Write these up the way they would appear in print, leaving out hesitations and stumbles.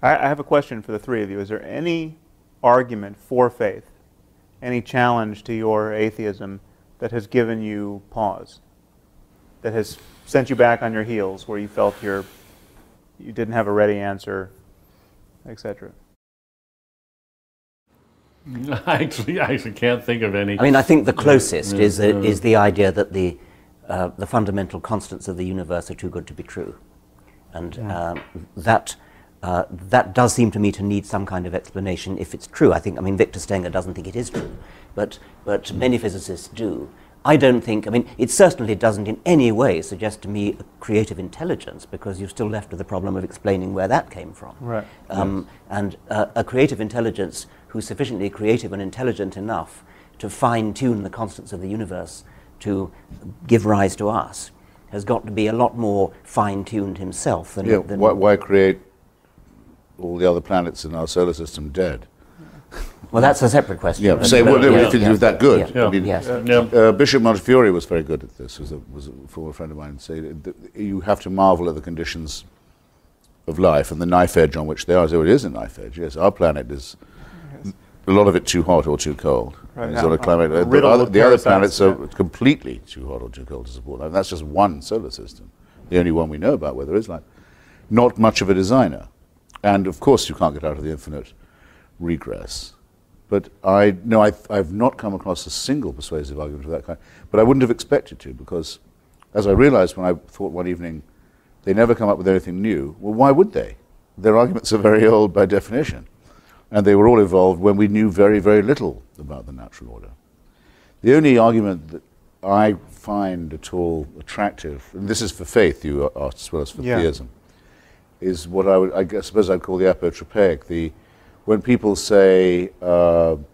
I have a question for the three of you. Is there any argument for faith, any challenge to your atheism that has given you pause, that has sent you back on your heels, where you felt you didn't have a ready answer, etc.? I actually can't think of any. I mean, I think the closest is the idea that the fundamental constants of the universe are too good to be true, and that does seem to me to need some kind of explanation if it's true. I mean, Victor Stenger doesn't think it is true, but many physicists do. I don't think, I mean, it certainly doesn't in any way suggest to me a creative intelligence, because you're still left with the problem of explaining where that came from. Right. And a creative intelligence who's sufficiently creative and intelligent enough to fine-tune the constants of the universe to give rise to us has got to be a lot more fine-tuned himself than... Why create all the other planets in our solar system dead? Well, that's a separate question. Yeah, say, well, if it was that good. Yeah. I mean, yes. Bishop Montefiore was very good at this, was a former friend of mine, say that you have to marvel at the conditions of life and the knife edge on which they are. So it is a knife edge, yes. Our planet is, a lot of it too hot or too cold. Right. It's on a climate, the other planets are completely too hot or too cold to support life. And that's just one solar system, the only one we know about where there is life. Not much of a designer. And of course you can't get out of the infinite regress. But I've not come across a single persuasive argument of that kind. But I wouldn't have expected to, because as I realized when I thought one evening, they never come up with anything new. Well, why would they? Their arguments are very old by definition. And they were all evolved when we knew very, very little about the natural order. The only argument that I find at all attractive, and this is for faith, you asked, as well as for theism, is what I suppose I'd call the apotropaic, when people say all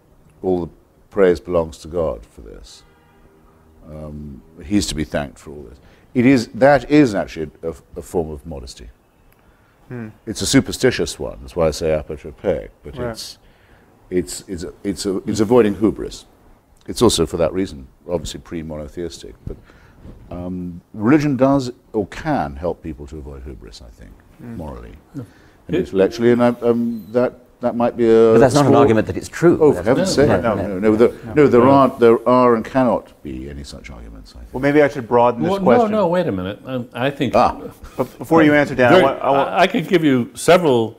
the praise belongs to God for this, he's to be thanked for all this. That is actually a form of modesty. It's a superstitious one. That's why I say apotropaic. But it's avoiding hubris. It's also for that reason, obviously pre-monotheistic. But religion does or can help people to avoid hubris, I think, morally and intellectually, and that might be a... But that's not an argument that it's true. Oh, for heaven's sake. No, there are and cannot be any such arguments, I think. Well, maybe I should broaden this question. No, wait a minute. I think... But before you answer, Dan, I could give you several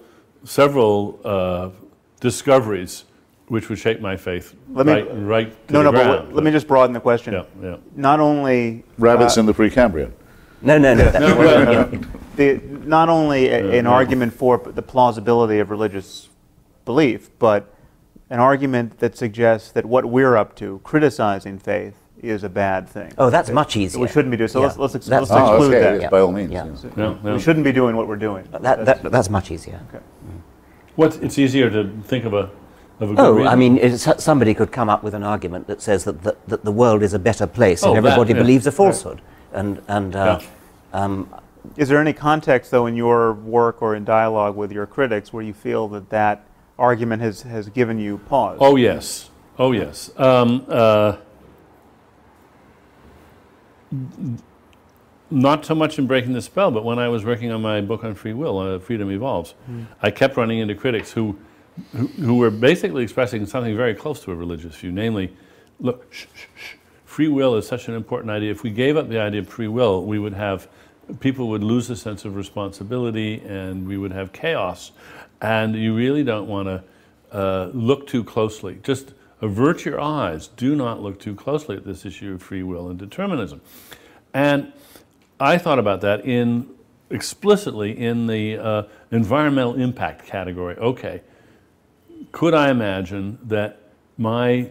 discoveries which would shape my faith right to the ground. But let me just broaden the question. Not only... Rabbits in the Precambrian. No. Not only an argument for the plausibility of religious belief, but an argument that suggests that what we're up to, criticizing faith, is a bad thing. Oh, that's much easier. We shouldn't be doing. So let's exclude that. Yes, by all means. We shouldn't be doing what we're doing. That's much easier. Okay. It's easier to think of a good reason? I mean, somebody could come up with an argument that says that the world is a better place and everybody believes a falsehood. Is there any context, though, in your work or in dialogue with your critics where you feel that argument has given you pause? Oh, yes. Oh, yes. Not so much in Breaking the Spell, but when I was working on my book on free will, Freedom Evolves, I kept running into critics who were basically expressing something very close to a religious view, namely, look, free will is such an important idea. If we gave up the idea of free will, we would have, people would lose a sense of responsibility and we would have chaos. And you really don't want to look too closely. Just avert your eyes. Do not look too closely at this issue of free will and determinism. And I thought about that explicitly in the environmental impact category. Okay, could I imagine that my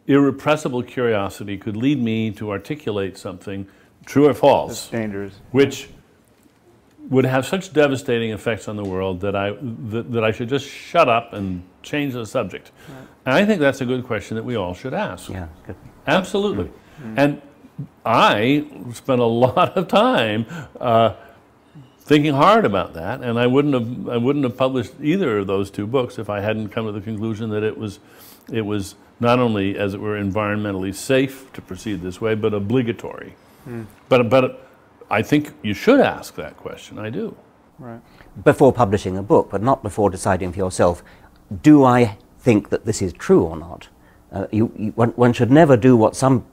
irrepressible curiosity could lead me to articulate something, true or false, which would have such devastating effects on the world that I should just shut up and change the subject? Right. And I think that's a good question that we all should ask. Yeah, good. Absolutely. And I spent a lot of time thinking hard about that, and I wouldn't have published either of those two books if I hadn't come to the conclusion that it was not only, as it were, environmentally safe to proceed this way, but obligatory. But I think you should ask that question. I do. Right. before publishing a book, but not before deciding for yourself, do I think that this is true or not? One should never do what some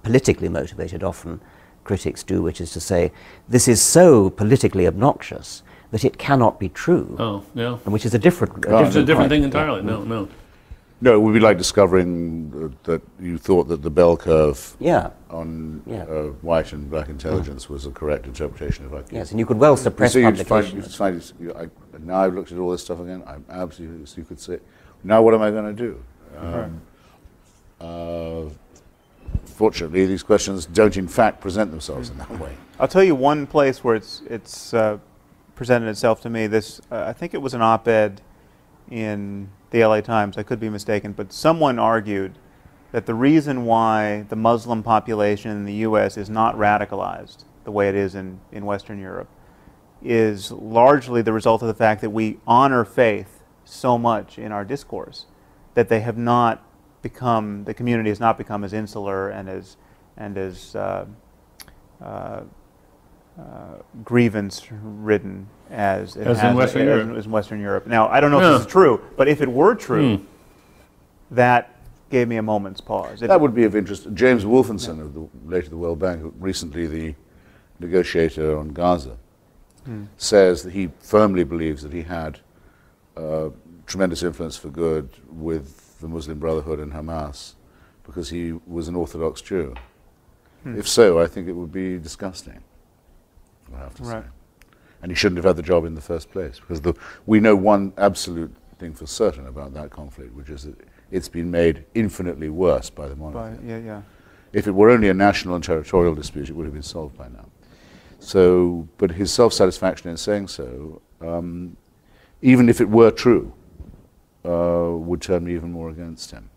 politically motivated, often, critics do, which is to say, this is so politically obnoxious that it cannot be true. Oh, yeah. And which is a different, It's a different thing entirely. No, no. No, it would be like discovering that you thought that the bell curve on white and black intelligence was a correct interpretation of IQ. Yes, and you could well suppress publications. Now I've looked at all this stuff again, I'm absolutely, you could say, now what am I going to do? Fortunately, these questions don't in fact present themselves in that way. I'll tell you one place where it's presented itself to me. This, I think it was an op-ed in the LA Times, I could be mistaken, but someone argued that the reason why the Muslim population in the US is not radicalized the way it is in Western Europe is largely the result of the fact that we honor faith so much in our discourse that they have not become, the community has not become as insular and as grievance-ridden as it has in Western Europe. As in Western Europe. Now, I don't know if this is true, but if it were true, that gave me a moment's pause. That would be of interest. James Wolfenson, of the later the World Bank, recently the negotiator on Gaza, says that he firmly believes that he had tremendous influence for good with the Muslim Brotherhood and Hamas because he was an Orthodox Jew. If so, I think it would be disgusting, I have to say. And he shouldn't have had the job in the first place, because we know one absolute thing for certain about that conflict, which is that it's been made infinitely worse by the monarchy. If it were only a national and territorial dispute, it would have been solved by now. So, but his self-satisfaction in saying so, even if it were true, would turn me even more against him.